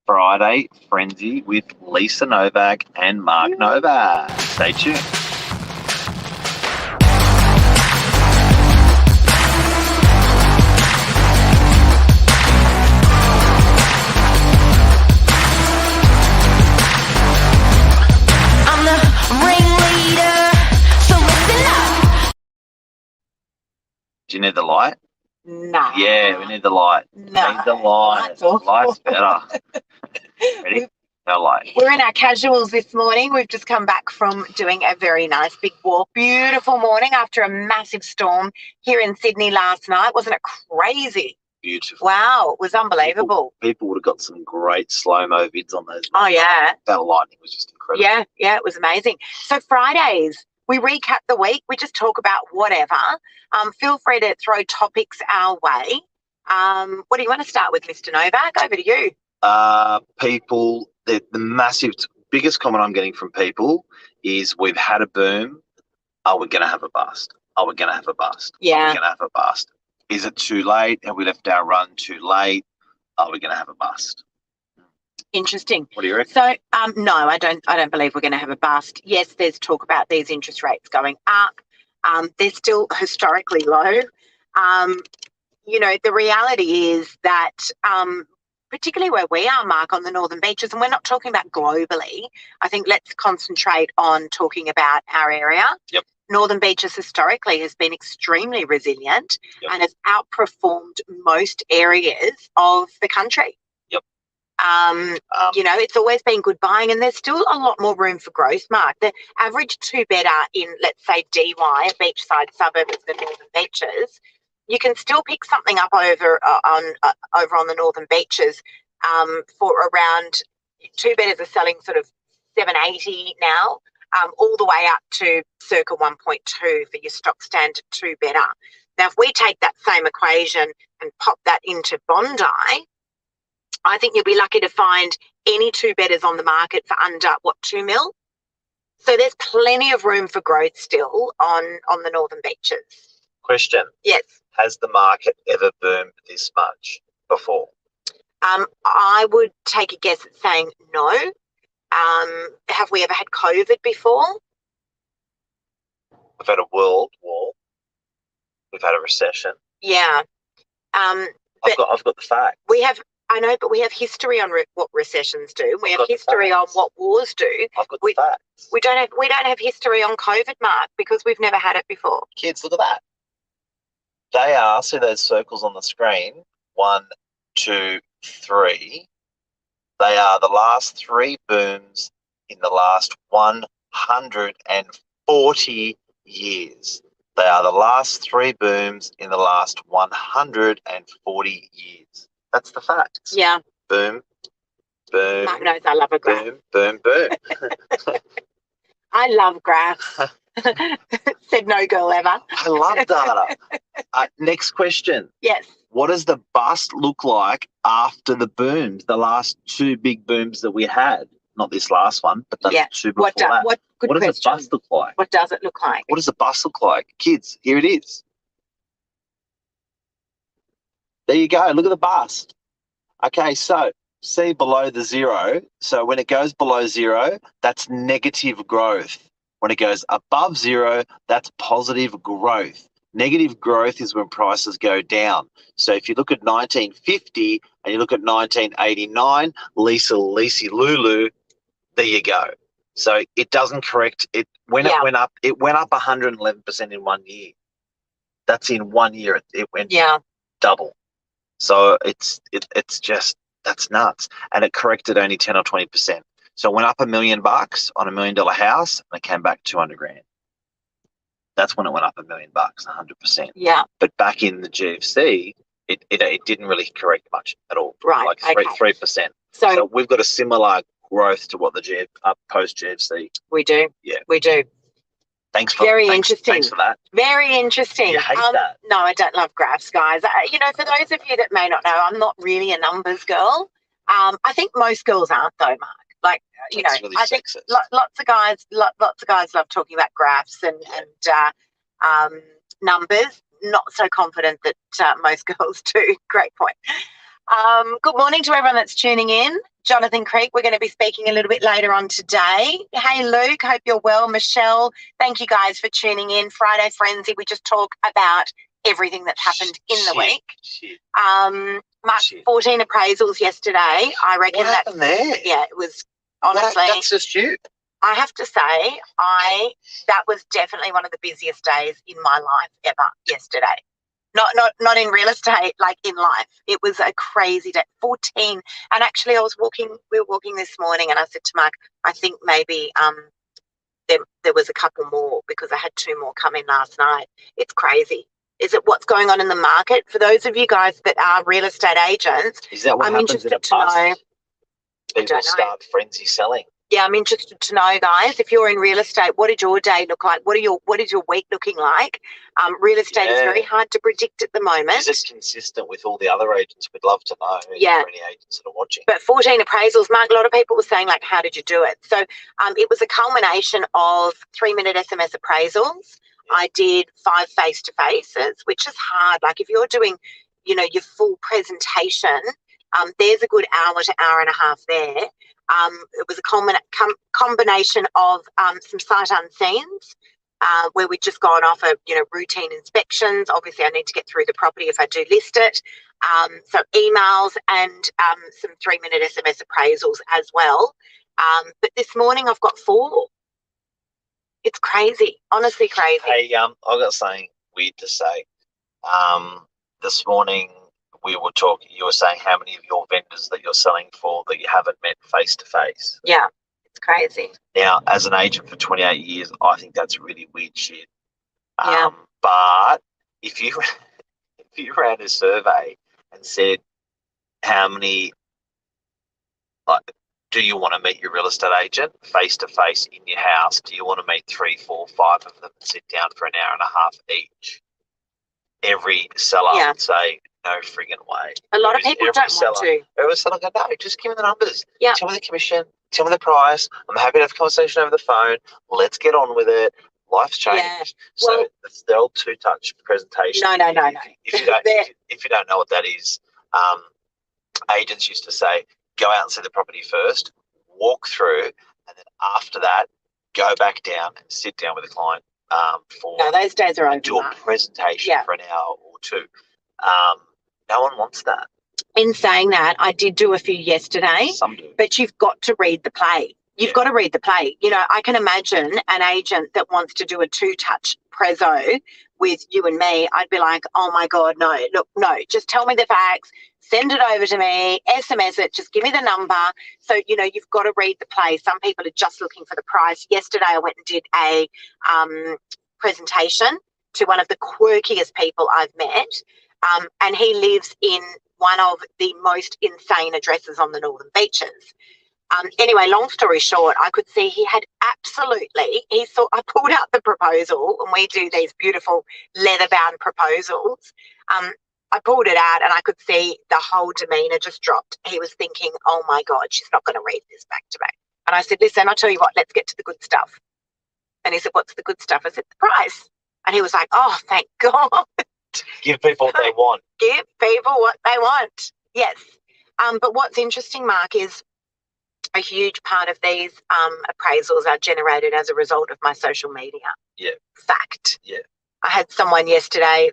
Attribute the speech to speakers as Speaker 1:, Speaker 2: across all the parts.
Speaker 1: Friday Frenzy with Lisa Novak and Mark Novak. Stay tuned.
Speaker 2: I'm the ringleader, so listen up.
Speaker 1: Do you need the light?
Speaker 3: No.
Speaker 1: Yeah, we need the light.
Speaker 3: No.
Speaker 1: Need the light.
Speaker 3: Light's awful.
Speaker 1: Light's better. Ready? No light.
Speaker 3: We're in our casuals this morning. We've just come back from doing a very nice big walk. Beautiful morning after a massive storm here in Sydney last night. Wasn't it crazy?
Speaker 1: Beautiful.
Speaker 3: Wow, it was unbelievable.
Speaker 1: People would have got some great slow-mo vids on those.
Speaker 3: Oh, yeah.
Speaker 1: That lightning was just incredible.
Speaker 3: Yeah, it was amazing. So Fridays, we recap the week. We just talk about whatever. Feel free to throw topics our way. What do you want to start with, Mr. Novak? Over to you.
Speaker 1: People, the biggest comment I'm getting from people is, we've had a boom. Are we going to have a bust? Are we going to have a bust?
Speaker 3: Yeah.
Speaker 1: Are we going to have a bust? Is it too late? Have we left our run too late? Are we going to have a bust?
Speaker 3: Interesting.
Speaker 1: What do you reckon?
Speaker 3: So, no, I don't believe we're going to have a bust. Yes, there's talk about these interest rates going up. They're still historically low. The reality is that, particularly where we are, Mark, on the Northern Beaches, and we're not talking about globally, I think let's concentrate on talking about our area.
Speaker 1: Yep.
Speaker 3: Northern Beaches historically has been extremely resilient.
Speaker 1: Yep.
Speaker 3: And has outperformed most areas of the country.
Speaker 1: Yep.
Speaker 3: It's always been good buying, and there's still a lot more room for growth, Mark. The average two-bedder in, let's say, DY, a beachside suburb of the Northern Beaches, you can still pick something up over on the Northern Beaches for around, two-bedders are selling sort of $780 now, all the way up to circa 1.2 for your stock standard two-bedder. Now, if we take that same equation and pop that into Bondi, I think you'll be lucky to find any two-bedders on the market for under, $2 mil? So there's plenty of room for growth still on the Northern Beaches.
Speaker 1: Question.
Speaker 3: Yes.
Speaker 1: Has the market ever boomed this much before?
Speaker 3: I would take a guess at saying no. Have we ever had COVID before?
Speaker 1: We've had a world war. We've had a recession.
Speaker 3: Yeah.
Speaker 1: I've got the facts.
Speaker 3: We have. I know, but we have history on what recessions do. We have history on what wars do.
Speaker 1: I've got the facts.
Speaker 3: We don't have history on COVID, Mark, because we've never had it before.
Speaker 1: Kids, look at that. They are, see those circles on the screen, 1, 2, 3. They are the last 3 booms in the last 140 years. They are the last 3 booms in the last 140 years. That's the facts.
Speaker 3: Yeah.
Speaker 1: Boom, boom.
Speaker 3: Mark knows I love a graph.
Speaker 1: Boom, boom, boom.
Speaker 3: I love graphs. Said no girl ever.
Speaker 1: I love data. Next question.
Speaker 3: Yes.
Speaker 1: What does the bust look like after the booms, the last 2 big booms that we had? Not this last one, but the 2 before that.
Speaker 3: What
Speaker 1: does the bust look like?
Speaker 3: What does it look like?
Speaker 1: What does the bust look like? Kids, here it is. There you go. Look at the bust. Okay, so see below the 0. So when it goes below 0, that's negative growth. When it goes above 0, that's positive growth. Negative growth is when prices go down. So if you look at 1950 and you look at 1989, Lisa Lulu, there you go. So it doesn't correct. It went up 111% in 1 year. That's in 1 year. It went double. So it's just, that's nuts. And it corrected only 10 or 20%. So it went up $1 million on $1 million house, and it came back 200 grand. That's when it went up $1 million, 100%.
Speaker 3: Yeah.
Speaker 1: But back in the GFC, it didn't really correct much at all.
Speaker 3: Right.
Speaker 1: Like 3%. So we've got a similar growth to what the post GFC.
Speaker 3: We do.
Speaker 1: Yeah.
Speaker 3: We do.
Speaker 1: Thanks for
Speaker 3: interesting.
Speaker 1: Thanks for that.
Speaker 3: Very interesting.
Speaker 1: You hate that?
Speaker 3: No, I don't love graphs, guys. For those of you that may not know, I'm not really a numbers girl. I think most girls aren't, though, Mark. Like,
Speaker 1: Really
Speaker 3: I think
Speaker 1: sexist.
Speaker 3: lots of guys love talking about graphs and numbers. Not so confident that most girls do. Great point. Good morning to everyone that's tuning in. Jonathan Creek. We're going to be speaking a little bit later on today. Hey, Luke, hope you're well. Michelle, thank you guys for tuning in. Friday Frenzy, we just talk about everything that's happened in the week. Mark, 14 appraisals yesterday. I reckon
Speaker 1: What happened there?
Speaker 3: Yeah, it was honestly.
Speaker 1: That's just you.
Speaker 3: I have to say, that was definitely one of the busiest days in my life ever yesterday. Not in real estate, like in life. It was a crazy day. 14. And actually we were walking this morning and I said to Mark, I think maybe there was a couple more because I had 2 more come in last night. It's crazy. Is it what's going on in the market? For those of you guys that are real estate agents,
Speaker 1: is that what
Speaker 3: I'm
Speaker 1: happens
Speaker 3: interested
Speaker 1: in a
Speaker 3: to know.
Speaker 1: People start frenzy selling.
Speaker 3: Yeah, I'm interested to know, guys, if you're in real estate, what did your day look like? What is your week looking like? Real estate is very hard to predict at the moment.
Speaker 1: Is it consistent with all the other agents? We'd love to know.
Speaker 3: Yeah.
Speaker 1: For any agents that are watching.
Speaker 3: But 14 appraisals, Mark, a lot of people were saying, like, how did you do it? So it was a culmination of 3-minute SMS appraisals. I did 5 face-to-faces, which is hard. Like if you're doing, your full presentation, there's a good hour to hour and a half there. It was a combination of some sight unseens where we'd just gone off routine inspections. Obviously, I need to get through the property if I do list it. So emails and some 3-minute SMS appraisals as well. But this morning I've got 4. It's crazy, honestly crazy.
Speaker 1: Hey, I've got something weird to say. This morning we were talking. You were saying how many of your vendors that you're selling for that you haven't met face to face.
Speaker 3: Yeah, it's crazy.
Speaker 1: Now, as an agent for 28 years, I think that's really weird shit.
Speaker 3: Yeah.
Speaker 1: But if you ran a survey and said how many, like, do you want to meet your real estate agent face to face in your house? Do you want to meet 3, 4, 5 of them and sit down for an hour and a half each? Every seller would say, no friggin' way.
Speaker 3: A lot of people don't want to.
Speaker 1: Every seller go, no, just give me the numbers.
Speaker 3: Yeah.
Speaker 1: Tell me the commission. Tell me the price. I'm happy to have a conversation over the phone. Let's get on with it. Life's changed.
Speaker 3: Yeah.
Speaker 1: So it's the old 2-touch presentation.
Speaker 3: No.
Speaker 1: If you don't know what that is, agents used to say, go out and see the property first, walk through, and then after that, go back down and sit down with the client
Speaker 3: No, those days are over.
Speaker 1: do a presentation for an hour or 2. No one wants that.
Speaker 3: In saying that, I did do a few yesterday.
Speaker 1: Some do.
Speaker 3: But you've got to read the play. You've got to read the play. I can imagine an agent that wants to do a 2-touch prezzo with you and me. I'd be like, oh my God, no, look, no, just tell me the facts, send it over to me, SMS it, just give me the number. So, you've got to read the play. Some people are just looking for the price. Yesterday I went and did a presentation to one of the quirkiest people I've met. And he lives in one of the most insane addresses on the Northern Beaches. Anyway, long story short, I could see he had I pulled out the proposal, and we do these beautiful leather-bound proposals. I pulled it out and I could see the whole demeanour just dropped. He was thinking, oh my God, she's not going to read this back to back. And I said, listen, I'll tell you what, let's get to the good stuff. And he said, what's the good stuff? I said, the price. And he was like, oh, thank God.
Speaker 1: Give people what they want.
Speaker 3: Give people what they want. Yes. But what's interesting, Mark, is a huge part of these appraisals are generated as a result of my social media.
Speaker 1: Yeah.
Speaker 3: Fact.
Speaker 1: Yeah.
Speaker 3: I had someone yesterday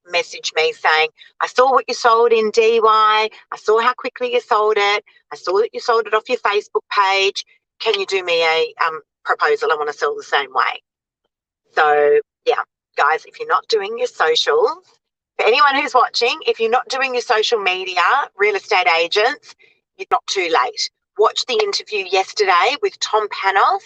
Speaker 3: message me saying, I saw what you sold in DY. I saw how quickly you sold it. I saw that you sold it off your Facebook page. Can you do me a proposal? I want to sell the same way. So, yeah, guys, if you're not doing your socials, for anyone who's watching, if you're not doing your social media, real estate agents, you're not too late. Watch the interview yesterday with Tom Panos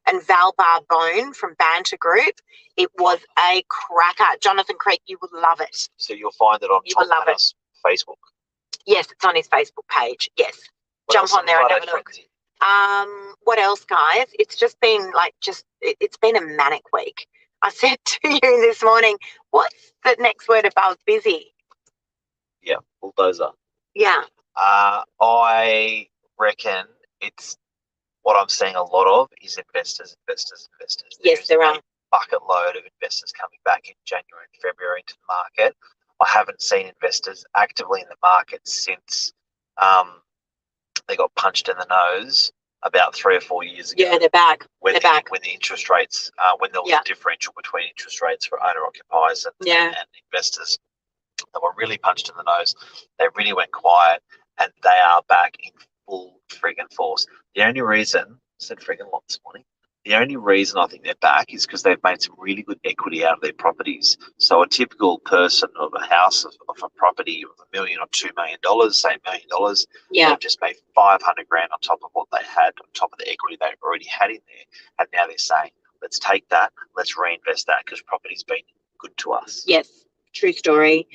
Speaker 3: and Val Barbone from Banter Group. It was a cracker. Jonathan Creek, you would love it.
Speaker 1: So you'll find it on Tom Panos' Facebook.
Speaker 3: Yes, it's on his Facebook page. Yes. Jump on there and have a look. What else, guys? It's just been it's been a manic week. I said to you this morning, what's the next word above busy?
Speaker 1: Yeah, bulldozer.
Speaker 3: Yeah.
Speaker 1: I reckon it's what I'm seeing a lot of is investors.
Speaker 3: Yes, there are.
Speaker 1: Bucket load of investors coming back in January and February into the market. I haven't seen investors actively in the market since they got punched in the nose about 3 or 4 years ago.
Speaker 3: Yeah, they're back.
Speaker 1: When
Speaker 3: They're
Speaker 1: the,
Speaker 3: back.
Speaker 1: when the interest rates, when there was a differential between interest rates for owner occupiers and investors, they were really punched in the nose. They really went quiet, and they are back in full friggin' force. The only reason, I said friggin' a lot this morning, the only reason I think they're back is because they've made some really good equity out of their properties. So a typical person of a house of a property of $1 million or $2 million, say $1 million, they've just made 500 grand on top of what they had, on top of the equity they already had in there. And now they're saying, let's take that, let's reinvest that because property's been good to us.
Speaker 3: Yes, true story.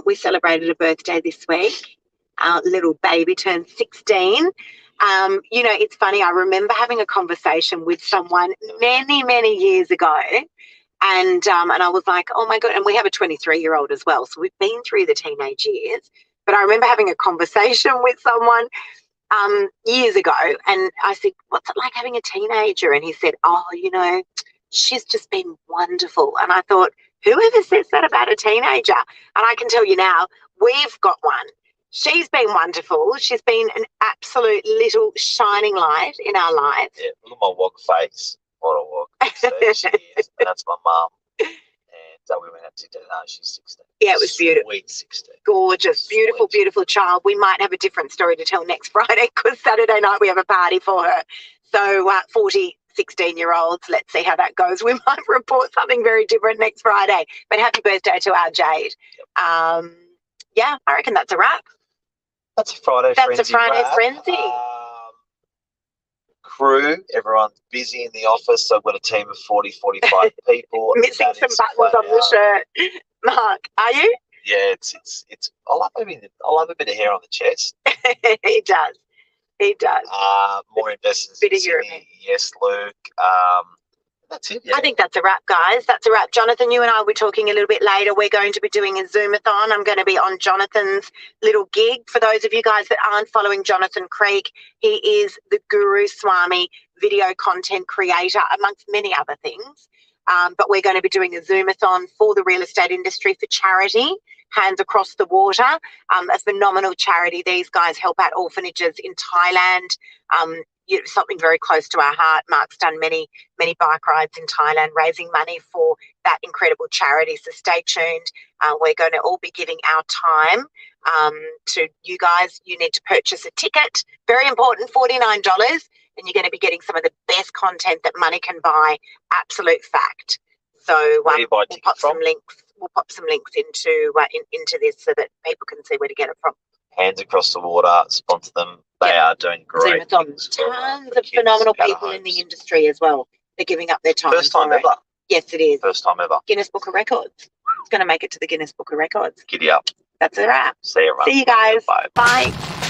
Speaker 3: We celebrated a birthday this week. Our little baby turned 16. It's funny. I remember having a conversation with someone many, many years ago, and I was like, oh my God. And we have a 23-year-old as well, so we've been through the teenage years. But I remember having a conversation with someone years ago, and I said, what's it like having a teenager? And he said, oh, she's just been wonderful. And I thought, whoever says that about a teenager? And I can tell you now, we've got one. She's been wonderful. She's been an absolute little shining light in our lives.
Speaker 1: Yeah, look at my wog face. What a wog. So she is, and that's my mum. And we went out to dinner. She's 16.
Speaker 3: Yeah, it was beautiful.
Speaker 1: Sweet 16.
Speaker 3: Gorgeous, beautiful, beautiful child. We might have a different story to tell next Friday because Saturday night we have a party for her. So 40, 16-year-olds, let's see how that goes. We might report something very different next Friday. But happy birthday to our Jade. Yep. I reckon that's a wrap.
Speaker 1: That's a Friday
Speaker 3: That's a Friday frenzy.
Speaker 1: Crew, everyone's busy in the office. So I've got a team of 40, 45 people.
Speaker 3: Missing some buttons on the shirt. Mark, are you?
Speaker 1: Yeah, it's. I love a bit of hair on the chest.
Speaker 3: He does.
Speaker 1: More investors.
Speaker 3: Bit of European.
Speaker 1: Yes, Luke. That's it. Yeah.
Speaker 3: I think that's a wrap, guys. That's a wrap. Jonathan, you and I will be talking a little bit later. We're going to be doing a Zoomathon. I'm going to be on Jonathan's little gig. For those of you guys that aren't following Jonathan Creek, he is the Guru Swami video content creator, amongst many other things. But we're going to be doing a Zoomathon for the real estate industry for charity, Hands Across the Water. A phenomenal charity. These guys help out orphanages in Thailand. Something very close to our heart. Mark's done many bike rides in Thailand, raising money for that incredible charity. So stay tuned. We're going to all be giving our time to you guys. You need to purchase a ticket. Very important, $49. And you're going to be getting some of the best content that money can buy. Absolute fact. So we'll pop some links. We'll pop some links into this so that people can see where to get it from.
Speaker 1: Hands Across the Water, sponsor them. They are doing great things.
Speaker 3: Tons of phenomenal people in the industry as well. They're giving up their time.
Speaker 1: First time ever.
Speaker 3: Yes, it is.
Speaker 1: First time ever.
Speaker 3: Guinness Book of Records. It's going to make it to the Guinness Book of Records.
Speaker 1: Giddy up.
Speaker 3: That's a wrap.
Speaker 1: See you,
Speaker 3: See you guys.
Speaker 1: Bye.
Speaker 3: Bye.